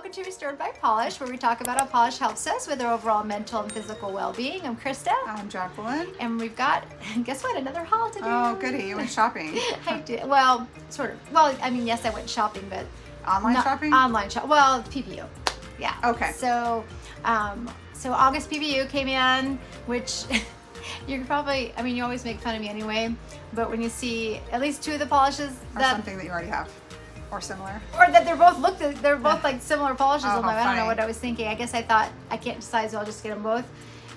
welcome to Restored by Polish, where we talk about how polish helps us with our overall mental and physical well-being. I'm Krista. I'm Jacqueline. And we've got, guess what, another haul to do. Oh, goody, you went shopping. I did, well, sort of. Well, I mean, yes, I went shopping, but... Online shopping? Online shopping. Well, PPU. Yeah. Okay. So, so August PPU came in, which... You can probably, I mean, you always make fun of me anyway, but when you see at least two of the polishes or something that you already have, or similar, or that they're both like similar polishes. Oh, I'm like, I don't know funny. what I was thinking. I guess I thought I can't decide, so I'll just get them both.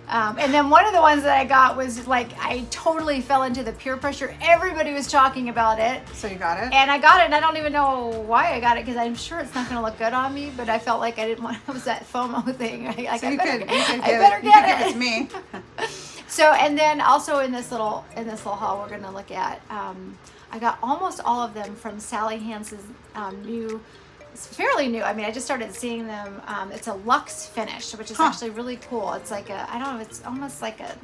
And then one of the ones that I got was like, I totally fell into the peer pressure. Everybody was talking about it. So you got it? And I got it, and I don't even know why I got it, because I'm sure it's not going to look good on me, but I felt like I didn't want, it was that FOMO thing. I better get it. It's me. So, and then also in this little haul, we're going to look at, I got almost all of them from Sally Hansen's new, it's fairly new. I mean, I just started seeing them. It's a luxe finish, which is actually really cool. It's like a, I don't know, it's almost like a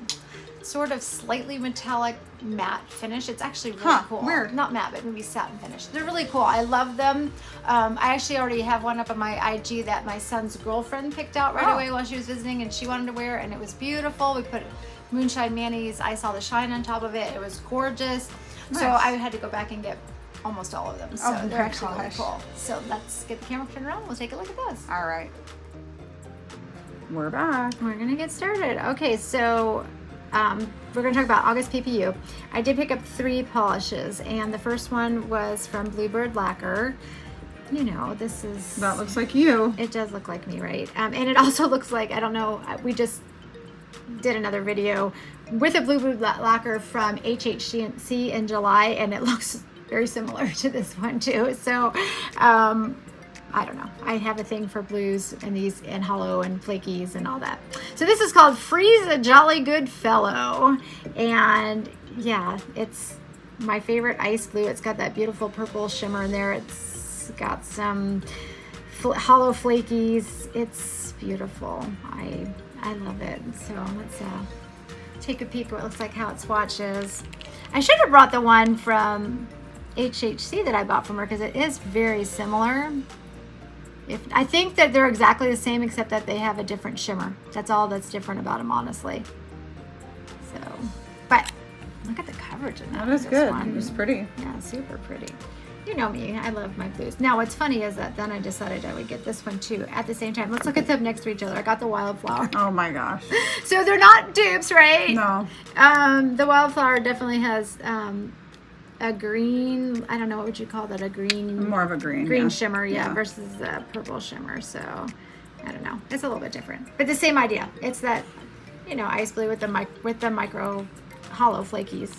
sort of slightly metallic matte finish. It's actually really cool. Weird. Not matte, but maybe satin finish. They're really cool. I love them. I actually already have one up on my IG that my son's girlfriend picked out right away while she was visiting, and she wanted to wear it, and it was beautiful. We put Moonshine Manny's I Saw the Shine on top of it. It was gorgeous. Nice. So I had to go back and get almost all of them. So they're actually really cool. So let's get the camera turned around. We'll take a look at those. All right. We're back. We're going to get started. Okay, so we're going to talk about August PPU. I did pick up 3 polishes, and the first one was from Bluebird Lacquer. You know, this is... That looks like you. It does look like me, right? And it also looks like, I don't know, we just did another video with a Bluebird lacquer from HHC in July, and it looks very similar to this one too. So I don't know, I have a thing for blues and these and hollow and flakies and all that. So this is called Freeze a Jolly Good Fellow, and yeah, it's my favorite ice blue. It's got that beautiful purple shimmer in there. It's got some hollow flakies. It's beautiful. I love it. So let's take a peek at what it looks like, how it swatches. I should have brought the one from HHC that I bought from her, because it is very similar. I think that they're exactly the same, except that they have a different shimmer. That's all that's different about them, honestly. So, but look at the coverage in that. That is good. It's pretty. Yeah, super pretty. You know me, I love my blues. Now, what's funny is that then I decided I would get this one too at the same time. Let's look at them next to each other. I got the Wildflower. Oh my gosh. So they're not dupes, right? No. The Wildflower definitely has a green, I don't know, what would you call that? A green? More of a green. Green shimmer, versus a purple shimmer. So, I don't know. It's a little bit different. But the same idea. It's that, you know, ice blue with the micro hollow flakies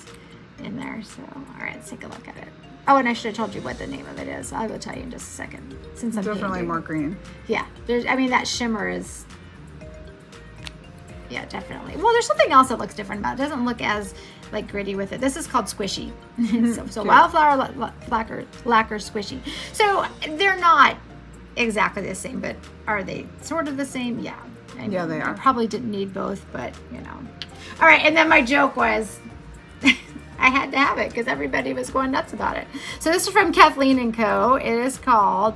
in there. So, all right, let's take a look at it. Oh, and I should have told you what the name of it is. I will tell you in just a second. Since I'm definitely more green. Yeah, I mean, that shimmer is, yeah, definitely. Well, there's something else that looks different about it. It doesn't look as like gritty with it. This is called Squishy. so Wildflower Lacquer Squishy. So they're not exactly the same, but are they sort of the same? Yeah. Yeah, they are. I probably didn't need both, but you know. All right, and then my joke was, I had to have it because everybody was going nuts about it. So this is from Kathleen and Co. It is called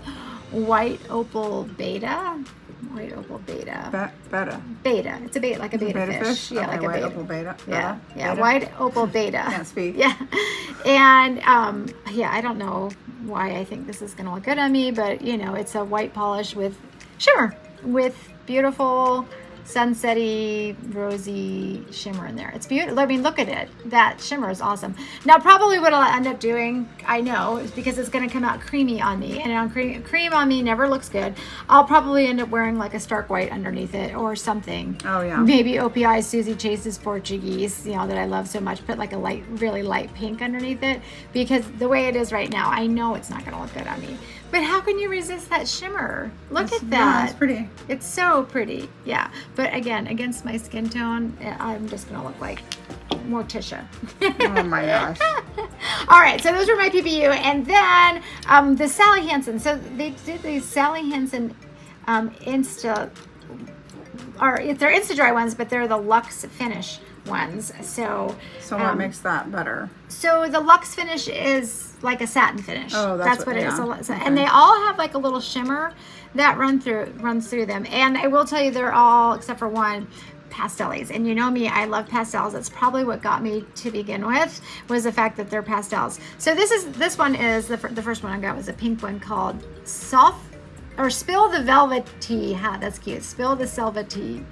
White Opal Betta. White Opal Betta. Betta. Betta. It's a beta, like a beta fish. Yeah, okay, like a white beta. Opal Betta. Yeah, yeah. Betta. White Opal Betta. Can't speak. Yeah, and yeah, I don't know why I think this is gonna look good on me, but you know, it's a white polish with shimmer, with beautiful sunsetty rosy shimmer in there. It's beautiful. I mean, look at it. That shimmer is awesome. Now, probably what I'll end up doing, I know, is because it's going to come out creamy on me, and on cream on me never looks good. I'll probably end up wearing like a stark white underneath it or something. Oh yeah. Maybe OPI Susie Chase's Portuguese, you know, that I love so much. Put like a light, really light pink underneath it, because the way it is right now, I know it's not going to look good on me. But how can you resist that shimmer? Look at that. Yeah, it's pretty. It's so pretty. Yeah. But again, against my skin tone, I'm just going to look like Morticia. Oh my gosh. All right. So those were my PPU. And then the Sally Hansen. So they did these Sally Hansen it's their Insta Dry ones, but they're the Luxe finish ones. So what makes that better? So the Luxe finish is like a satin finish. Oh, that's what it is. yeah. So, Okay. and they all have like a little shimmer that runs through them. And I will tell you, they're all, except for one, pastels. And you know me, I love pastels. That's probably what got me to begin with, was the fact that they're pastels. So this one is the first one I got was a pink one called Spill the Velevet-ea. Ha, that's cute. Spill the Velevet-ea.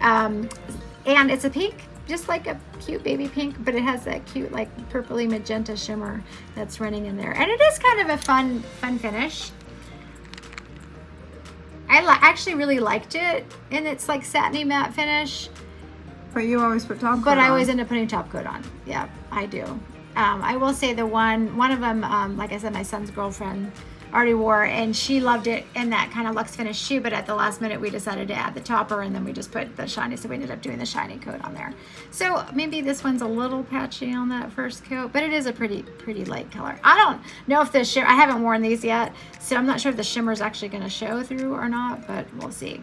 And it's a pink, just like a cute baby pink, but it has that cute like purpley magenta shimmer that's running in there. And it is kind of a fun finish. I actually really liked it, and it's like satiny matte finish. But you always put top coat But I on. always end up putting top coat on. Yeah, I do. I will say the one of them, like I said, my son's girlfriend already wore, and she loved it in that kind of Luxe finish too, but at the last minute we decided to add the topper, and then we just put the shiny, so we ended up doing the shiny coat on there. So maybe this one's a little patchy on that first coat, but it is a pretty light color. I don't know if the shimmer, I haven't worn these yet, so I'm not sure if the shimmer is actually going to show through or not, but we'll see.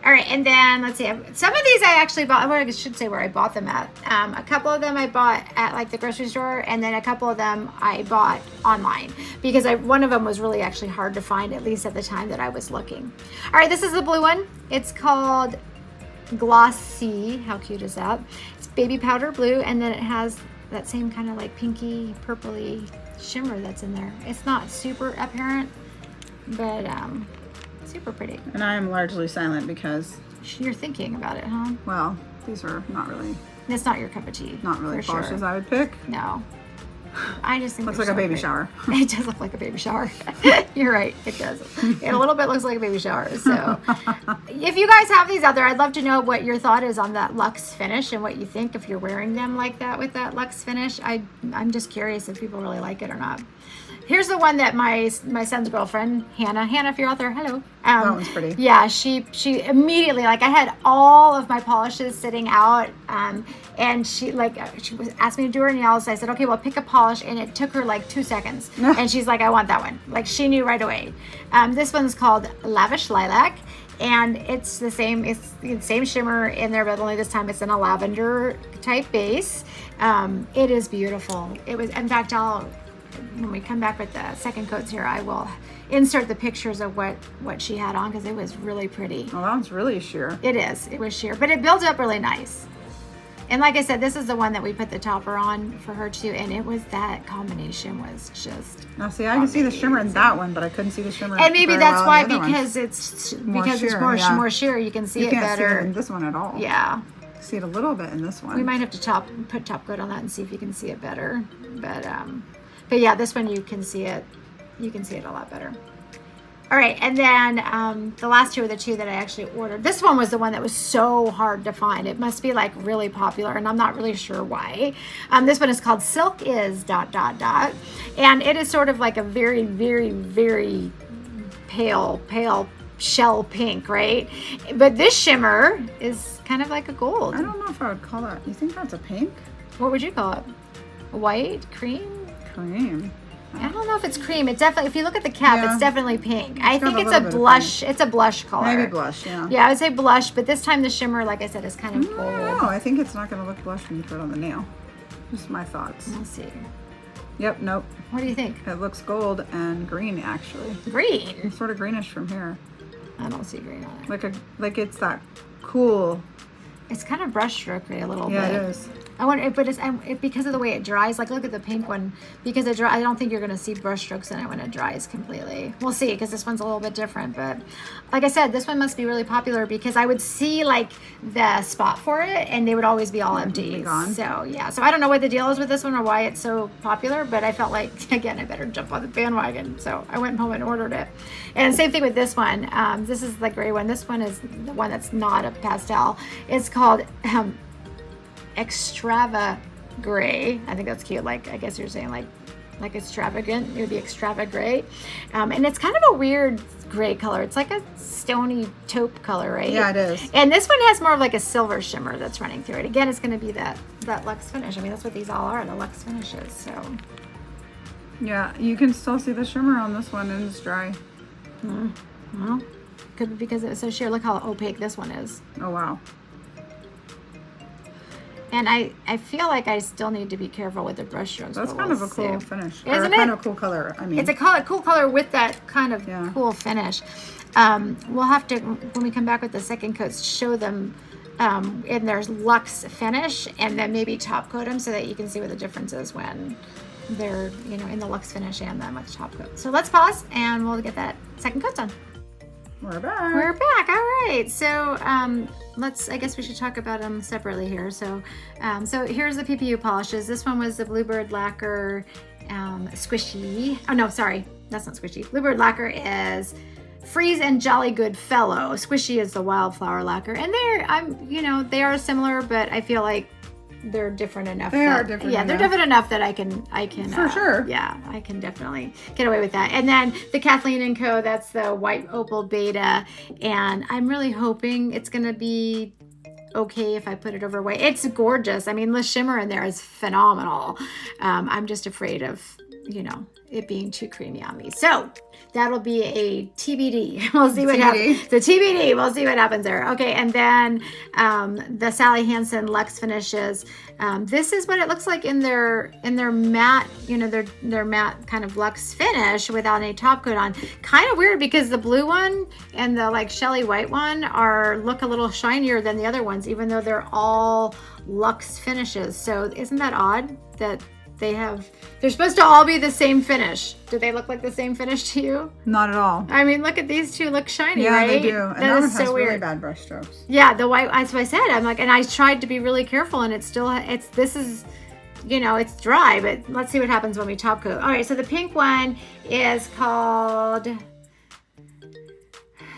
All right, and then let's see. Some of these I actually bought. Well, I should say where I bought them at. A couple of them I bought at like the grocery store, and then a couple of them I bought online because one of them was really actually hard to find, at least at the time that I was looking. All right, this is the blue one. It's called Glos-sea. How cute is that? It's baby powder blue, and then it has that same kind of like pinky, purpley shimmer that's in there. It's not super apparent, but super pretty. And I am largely silent because, You're thinking about it, huh? well, these are not really It's not your cup of tea. not really for polished sure. as I would pick. No. I just think Looks they're like a so baby pretty. shower. It does look like a baby shower. You're right. It does. It a little bit looks like a baby shower. So if you guys have these out there, I'd love to know what your thought is on that Luxe finish and what you think if you're wearing them like that with that Luxe finish. I'm just curious if people really like it or not. Here's the one that my son's girlfriend, Hannah, if you're out there, hello. That one's pretty. Yeah, she immediately, like I had all of my polishes sitting out, and she asked me to do her nails. So I said, okay, well, pick a polish, and it took her like 2 seconds. And she's like, I want that one. Like she knew right away. This one's called Lavish Lilac, and it's the same shimmer in there, but only this time it's in a lavender type base. It is beautiful. It was, in fact, when we come back with the second coats here, I will insert the pictures of what she had on because it was really pretty. Oh, that one's really sheer. It is. It was sheer, but it built up really nice. And like I said, this is the one that we put the topper on for her too, and it was, that combination was just. Now see, I can see the shimmer in that one, but I couldn't see the shimmer. And maybe very that's well why, in the other because ones. it's yeah. more sheer. You can see You it can't better. see it in this one at all. Yeah. See it a little bit in this one. We might have to put top coat on that and see if you can see it better. But yeah, this one you can see it. You can see it a lot better. All right, and then the last two are the two that I actually ordered. This one was the one that was so hard to find. It must be like really popular, and I'm not really sure why. This one is called Silk Is ... And it is sort of like a very, very, very pale shell pink, right? But this shimmer is kind of like a gold. I don't know if I would call that. You think that's a pink? What would you call it? White? Cream? Cream. I don't know if it's cream. It definitely, if you look at the cap, Yeah. it's definitely pink. I got think a it's little a bit of blush. It's a blush color. Maybe blush, yeah. Yeah, I would say blush, but this time the shimmer, like I said, is kind of No, gold. I think it's not going to look blush when you put it on the nail. Just my thoughts. We'll see. Yep, nope. What do you think? It looks gold and green, actually. Green? It's sort of greenish from here. I don't see green on it. Like it's that cool. It's kind of brush strokery a little bit. Yeah, it is. I wonder, but it's because of the way it dries. Like, look at the pink one. Because it dry, I don't think you're going to see brush strokes in it when it dries completely. We'll see, because this one's a little bit different. But like I said, this one must be really popular because I would see like the spot for it, and they would always be all empty. Be gone. So yeah, so I don't know what the deal is with this one or why it's so popular, but I felt like, again, I better jump on the bandwagon. So I went home and ordered it. And same thing with this one. This is the gray one. This one is the one that's not a pastel. It's called Extrava-gray. I think that's cute. Like, I guess you're saying like extravagant. It would be Extrava-gray. And it's kind of a weird gray color. It's like a stony taupe color, right? Yeah, it is. And this one has more of like a silver shimmer that's running through it. Again, it's going to be that Luxe finish. I mean, that's what these all are, the Luxe finishes. So, Yeah, you can still see the shimmer on this one and it's dry. well, could be because it was so sheer. Look how opaque this one is. Oh, wow. And I feel like I still need to be careful with the brush strokes. That's kind of a cool finish. Isn't it? Kind of a cool color. I mean, it's a cool color with that kind of cool finish. We'll have to, when we come back with the second coats, show them in their luxe finish, and then maybe top coat them so that you can see what the difference is when they're, you know, in the luxe finish and then with top coat. So let's pause and we'll get that second coats on. We're back. We're back. All right. So I guess we should talk about them separately here. So here's the PPU polishes. This one was the Bluebird Lacquer Squishy. Oh no, sorry, that's not Squishy. Bluebird Lacquer is Freeze and Jolly Good Fellow. Squishy is the Wildflower Lacquer, and they are similar, but I feel like they're different enough. They're different enough that I can for sure. Yeah, I can definitely get away with that. And then the Kathleen & Co. That's the white Opal Betta, and I'm really hoping it's gonna be okay if I put it over white. It's gorgeous. I mean, the shimmer in there is phenomenal. I'm just afraid of, you know, it being too creamy on me. So that'll be a TBD. We'll see what happens. The TBD. We'll see what happens there. Okay, and then the Sally Hansen Luxe finishes. This is what it looks like in their matte, you know, their matte kind of luxe finish without any top coat on. Kind of weird because the blue one and the like Shelly white one look a little shinier than the other ones, even though they're all luxe finishes. So isn't that odd that they're supposed to all be the same finish? Do they look like the same finish to you? Not at all. I mean, look at these two, look shiny, yeah, right? They do. And that one has so really bad brush strokes. Yeah, the white, that's what I said. I'm like, and I tried to be really careful, and this is, you know, it's dry, but let's see what happens when we top coat. All right, so the pink one is called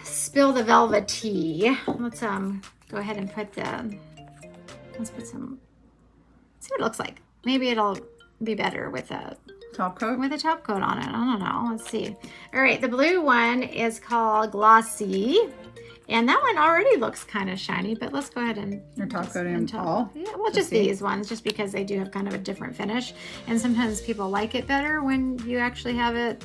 Spill the Velevet-ea. Let's go ahead and let's put some, see what it looks like. Maybe it'll be better with a top coat on it. I don't know. Let's see. All right, the blue one is called Glos-sea, and that one already looks kind of shiny, but let's go ahead and your top coat in all. Yeah, well, just these ones, just because they do have kind of a different finish, and sometimes people like it better when you actually have it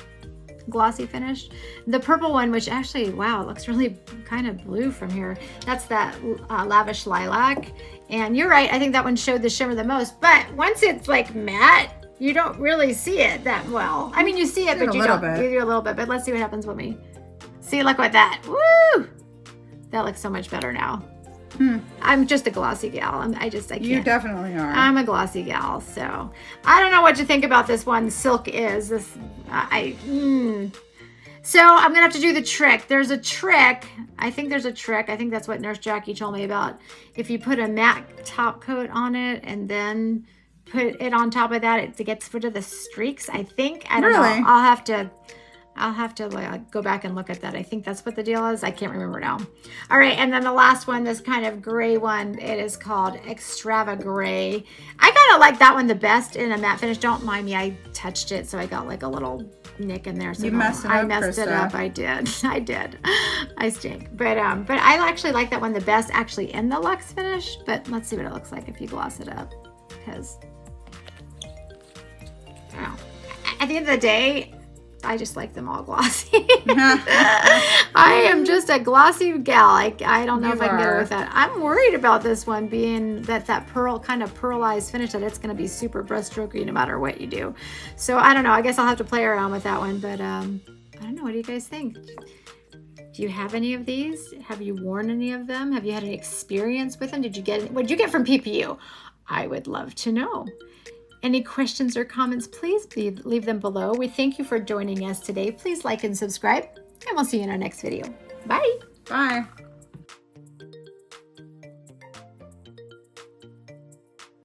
glossy finished. The purple one, which actually, wow, it looks really kind of blue from here. That's that Lavish Lilac. And you're right, I think that one showed the shimmer the most, but once it's like matte, you don't really see it that well. I mean, you see it, but you don't. You do a little bit, but let's see what happens when we see. Look at that. Woo! That looks so much better now. I'm just a glossy gal. I can't. You definitely are. I'm a glossy gal, so I don't know what to think about this one. Silk is this. So I'm gonna have to do the trick. There's a trick. I think there's a trick. I think that's what Nurse Jackie told me about. If you put a matte top coat on it and then put it on top of that, it gets rid of the streaks. I think. I don't know. I'll have to like, go back and look at that. I think that's what the deal is. I can't remember now. All right, and then the last one, this kind of gray one, it is called Extrava-gray. I kind of like that one the best in a matte finish. Don't mind me, I touched it, so I got like a little nick in there. So you messed it up, I messed Krista. It up. I did. I stink. But I actually like that one the best, actually in the luxe finish. But let's see what it looks like if you gloss it up, because at the end of the day, I just like them all glossy. I am just a glossy gal. I don't know if I can get away with that. I'm worried about this one being that pearl kind of pearlized finish, that it's going to be super brushstrokey no matter what you do. So I don't know. I guess I'll have to play around with that one. But I don't know. What do you guys think? Do you have any of these? Have you worn any of them? Have you had any experience with them? What did you get from PPU? I would love to know. Any questions or comments, please leave them below. We thank you for joining us today. Please like and subscribe, and we'll see you in our next video. Bye. Bye.